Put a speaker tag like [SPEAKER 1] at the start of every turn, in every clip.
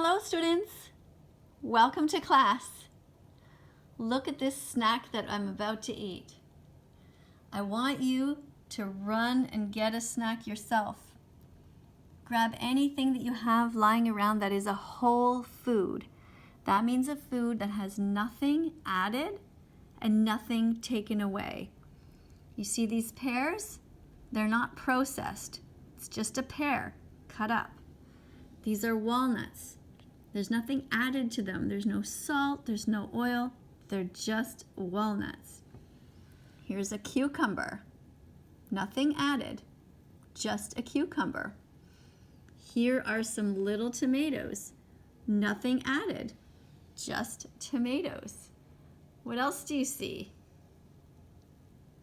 [SPEAKER 1] Hello students, welcome to class. Look at this snack that I'm about to eat. I want you to run and get a snack yourself. Grab anything that you have lying around that is a whole food. That means a food that has nothing added and nothing taken away. You see these pears? They're not processed. It's just a pear cut up. These are walnuts. There's nothing added to them. There's no salt, there's no oil. They're just walnuts. Here's a cucumber. Nothing added, just a cucumber. Here are some little tomatoes. Nothing added, just tomatoes. What else do you see?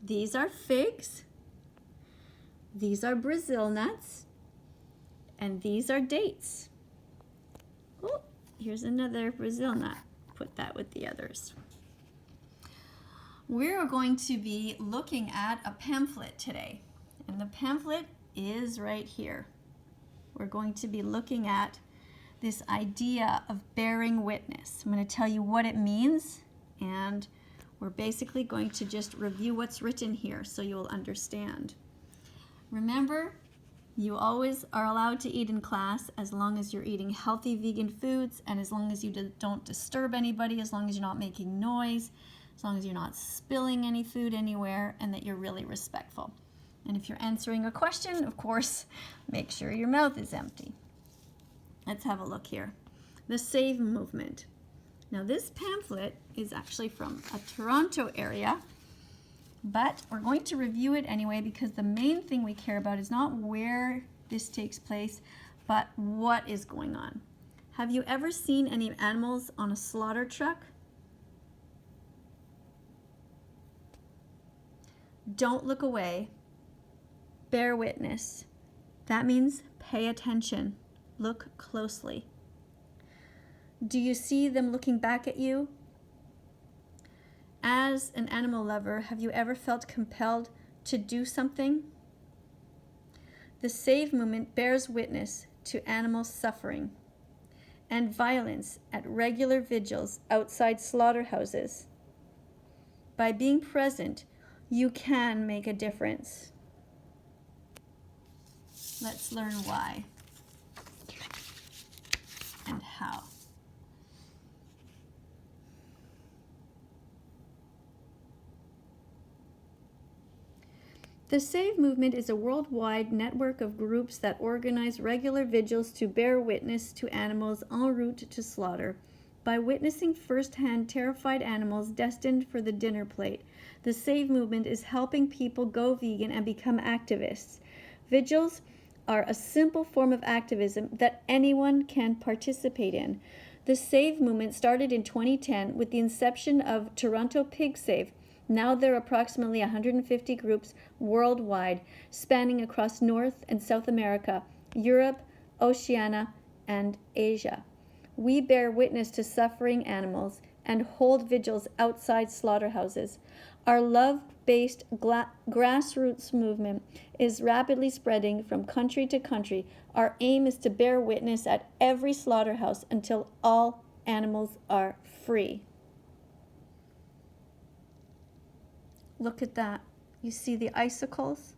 [SPEAKER 1] These are figs. These are Brazil nuts. And these are dates. Oh, here's another Brazil nut. Put that with the others. We're going to be looking at a pamphlet today. And the pamphlet is right here. We're going to be looking at this idea of bearing witness. I'm going to tell you what it means, and we're basically going to just review what's written here so you'll understand. Remember, you always are allowed to eat in class as long as you're eating healthy vegan foods and as long as you don't disturb anybody, as long as you're not making noise, as long as you're not spilling any food anywhere, and that you're really respectful. And if you're answering a question, of course, make sure your mouth is empty. Let's have a look here. The SAVE movement. Now this pamphlet is actually from a Toronto area, but we're going to review it anyway because the main thing we care about is not where this takes place, but what is going on. Have you ever seen any animals on a slaughter truck? Don't look away. Bear witness. That means pay attention. Look closely. Do you see them looking back at you? As an animal lover, have you ever felt compelled to do something? The SAVE movement bears witness to animal suffering and violence at regular vigils outside slaughterhouses. By being present, you can make a difference. Let's learn why and how. The SAVE movement is a worldwide network of groups that organize regular vigils to bear witness to animals en route to slaughter. By witnessing firsthand terrified animals destined for the dinner plate, the SAVE movement is helping people go vegan and become activists. Vigils are a simple form of activism that anyone can participate in. The SAVE movement started in 2010 with the inception of Toronto Pig Save. Now there are approximately 150 groups worldwide, spanning across North and South America, Europe, Oceania, and Asia. We bear witness to suffering animals and hold vigils outside slaughterhouses. Our love-based grassroots movement is rapidly spreading from country to country. Our aim is to bear witness at every slaughterhouse until all animals are free. Look at that. You see the icicles?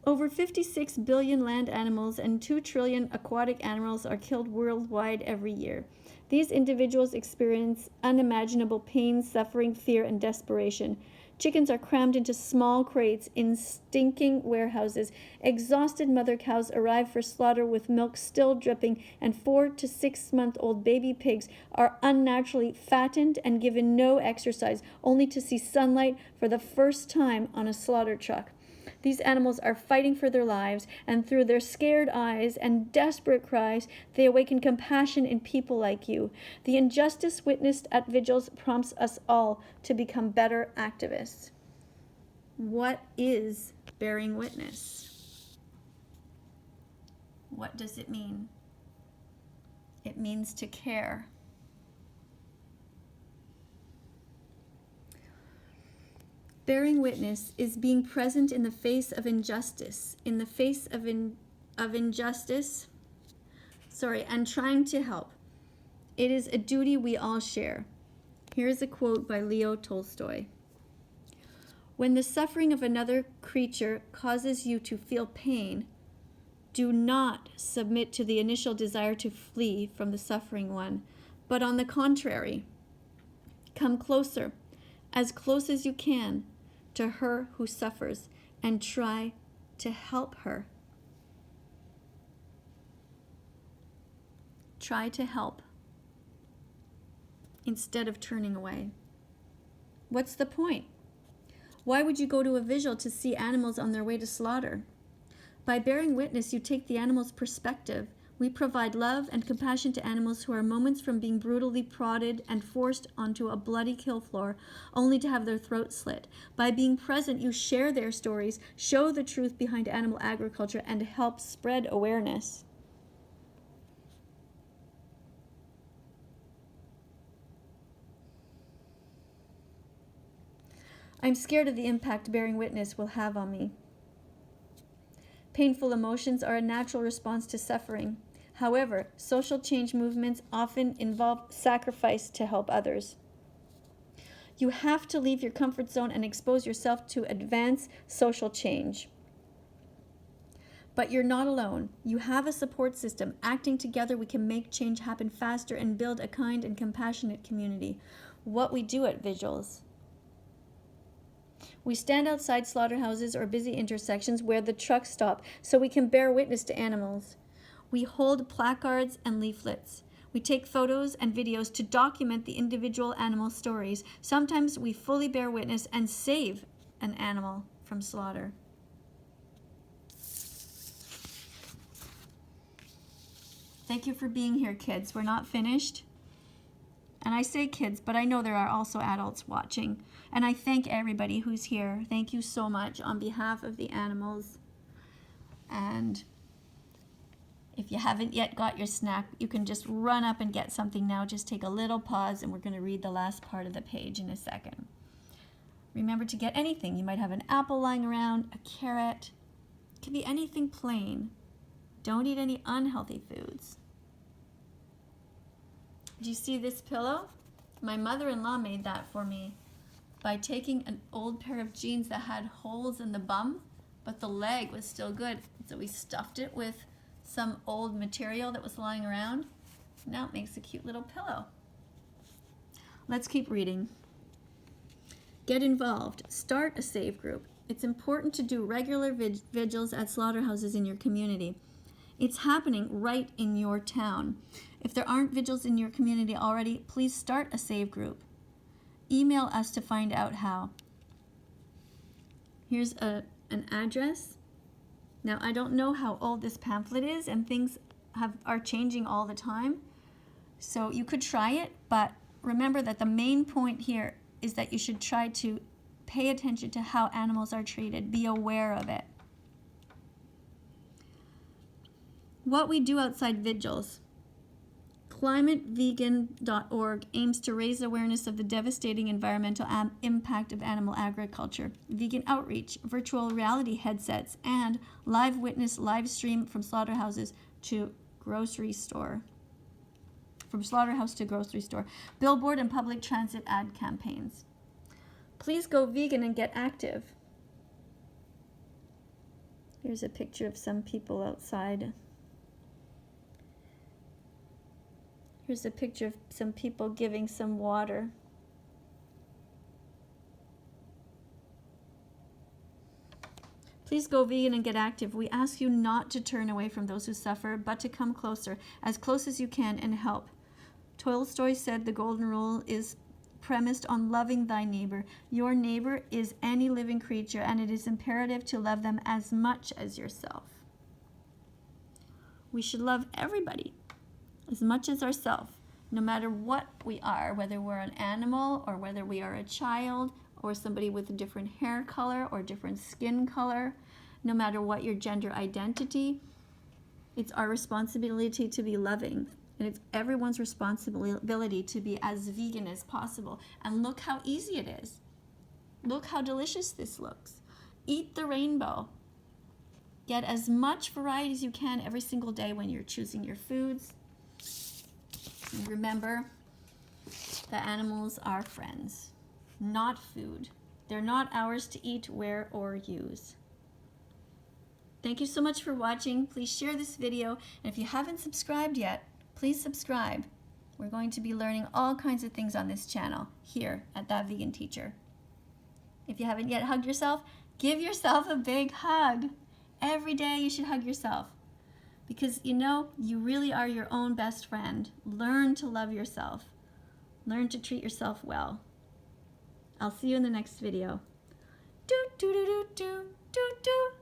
[SPEAKER 1] Over 56 billion land animals and 2 trillion aquatic animals are killed worldwide every year. These individuals experience unimaginable pain, suffering, fear, and desperation. Chickens are crammed into small crates in stinking warehouses. Exhausted mother cows arrive for slaughter with milk still dripping, and 4 to 6 month old baby pigs are unnaturally fattened and given no exercise, only to see sunlight for the first time on a slaughter truck. These animals are fighting for their lives, and through their scared eyes and desperate cries, they awaken compassion in people like you. The injustice witnessed at vigils prompts us all to become better activists. What is bearing witness? What does it mean? It means to care. Bearing witness is being present in the face of injustice, and trying to help. It is a duty we all share. Here's a quote by Leo Tolstoy. When the suffering of another creature causes you to feel pain, do not submit to the initial desire to flee from the suffering one, but on the contrary, come closer, as close as you can, to her who suffers, and try to help her. Try to help instead of turning away. What's the point? Why would you go to a vigil to see animals on their way to slaughter? By bearing witness, you take the animal's perspective. We provide love and compassion to animals who are moments from being brutally prodded and forced onto a bloody kill floor, only to have their throats slit. By being present, you share their stories, show the truth behind animal agriculture, and help spread awareness. I'm scared of the impact bearing witness will have on me. Painful emotions are a natural response to suffering. However, social change movements often involve sacrifice to help others. You have to leave your comfort zone and expose yourself to advance social change. But you're not alone. You have a support system. Acting together, we can make change happen faster and build a kind and compassionate community. What we do at vigils. We stand outside slaughterhouses or busy intersections where the trucks stop so we can bear witness to animals. We hold placards and leaflets. We take photos and videos to document the individual animal stories. Sometimes we fully bear witness and save an animal from slaughter. Thank you for being here, kids. We're not finished. And I say kids, but I know there are also adults watching. And I thank everybody who's here. Thank you so much on behalf of the animals. And if you haven't yet got your snack, you can just run up and get something now. Just take a little pause, and we're going to read the last part of the page in a second. Remember to get anything. You might have an apple lying around, a carrot. It can be anything plain. Don't eat any unhealthy foods. Do you see this pillow? My mother-in-law made that for me by taking an old pair of jeans that had holes in the bum, but the leg was still good. So we stuffed it with some old material that was lying around. Now it makes a cute little pillow. Let's keep reading. Get involved. Start a save group. It's important to do regular vigils at slaughterhouses in your community. It's happening right in your town. If there aren't vigils in your community already, please start a save group. Email us to find out how. Here's an address. Now, I don't know how old this pamphlet is, and things are changing all the time. So you could try it, but remember that the main point here is that you should try to pay attention to how animals are treated. Be aware of it. What we do outside vigils. ClimateVegan.org aims to raise awareness of the devastating environmental impact of animal agriculture. Vegan outreach, virtual reality headsets, and live witness live stream from slaughterhouses to grocery store. From slaughterhouse to grocery store. Billboard and public transit ad campaigns. Please go vegan and get active. Here's a picture of some people outside. Here's a picture of some people giving some water. Please go vegan and get active. We ask you not to turn away from those who suffer, but to come closer, as close as you can, and help. Tolstoy said the golden rule is premised on loving thy neighbor. Your neighbor is any living creature, and it is imperative to love them as much as yourself. We should love everybody as much as ourselves, no matter what we are, whether we're an animal or whether we are a child or somebody with a different hair color or different skin color, no matter what your gender identity. It's our responsibility to be loving, and it's everyone's responsibility to be as vegan as possible. And look how easy it is. Look how delicious this looks. Eat the rainbow. Get as much variety as you can every single day when you're choosing your foods. And remember, the animals are friends, not food. They're not ours to eat, wear, or use. Thank you so much for watching. Please share this video. And if you haven't subscribed yet, please subscribe. We're going to be learning all kinds of things on this channel here at That Vegan Teacher. If you haven't yet hugged yourself, give yourself a big hug. Every day you should hug yourself because you know you really are your own best friend. Learn to love yourself. Learn to treat yourself well. I'll see you in the next video. Do do do do do do do.